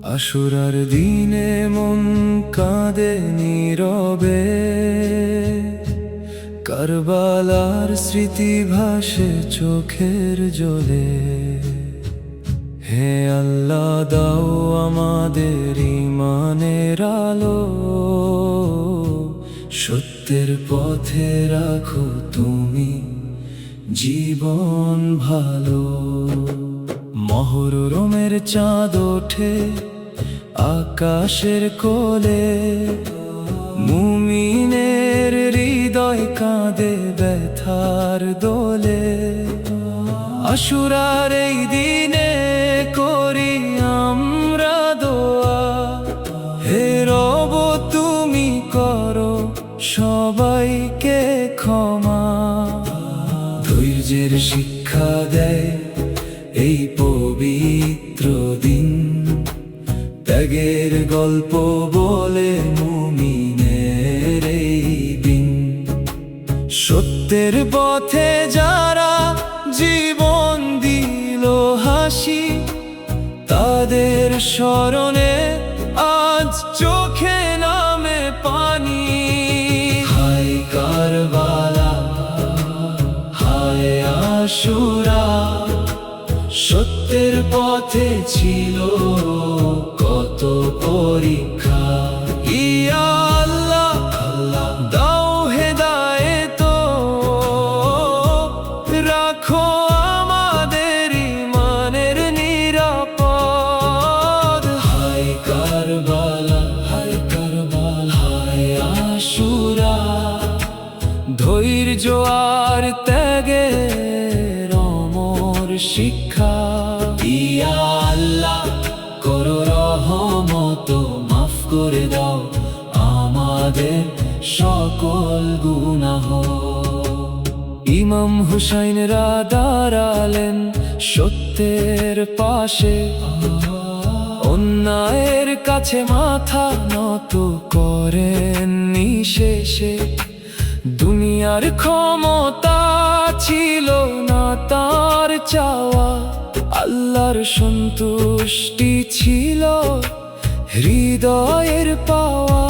আশুরার দিনে মন কাঁদে নীরবে, কারবালার স্মৃতি ভাসে চোখের জলে। হে আল্লাহ, দাও আমাদের ঈমানের আলো, সত্যের পথে রাখো তুমি জীবন ভালো। মহরমের চাঁদ ওঠে আকাশের কোলে, মুমিনের হৃদয় কাঁদে ব্যথার দোলে। আশুরার এই দিনে করি আমরা দোয়া, হে রব তুমি করো সবাইকে ক্ষমা। ধৈর্যের শিক্ষা দেয় এই পবিত্র দিন, ত্যাগের গল্প বলে মুমিনের এই দিন। সত্যের পথে যারা জীবন দিল হাসি, তাদের স্মরণে আজ চোখে নামে পানি। হায় কারবালা, হায় আশুরা, সত্যের পথে ছিল কত পরীক্ষা। ইয়া আল্লাহ, আল্লাহ দাও হেদায়েত, রাখো আমাদের ঈমানের নিরাপদ। হায় কারবালা, হায় কারবালা, হায় আশুরা, ধৈর্য আর ত্যাগের অমর শিক্ষা। ইয়া আল্লাহ করো রহমত, মাফ করে দাও আমাদের সকল গুনাহ। ইমাম হুসাইনরা দাঁড়ালেন সত্যের পাশে, অন্যায়ের কাছে মাথা নত করেন নিঃশেষে। দুনিয়ার ক্ষমতা ছিল না তার চাওয়া, আল্লাহর সন্তুষ্টি ছিল হৃদয়ের পাওয়া।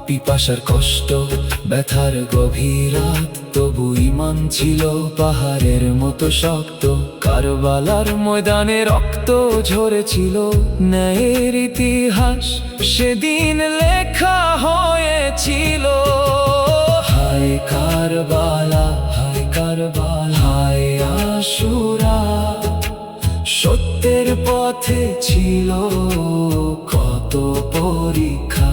পিপাসার কষ্ট, ব্যথার গভীরাত, তবু ঈমান ছিল পাহাড়ের মতো শক্ত। কারবালার ময়দানে রক্ত ঝরেছিল, ন্যায়ের ইতিহাস সেদিন লেখা হয়েছিল। হায় কারবালা, হায় কারবালা, হায় আশুরা, সত্যের পথে ছিল কত পরীক্ষা।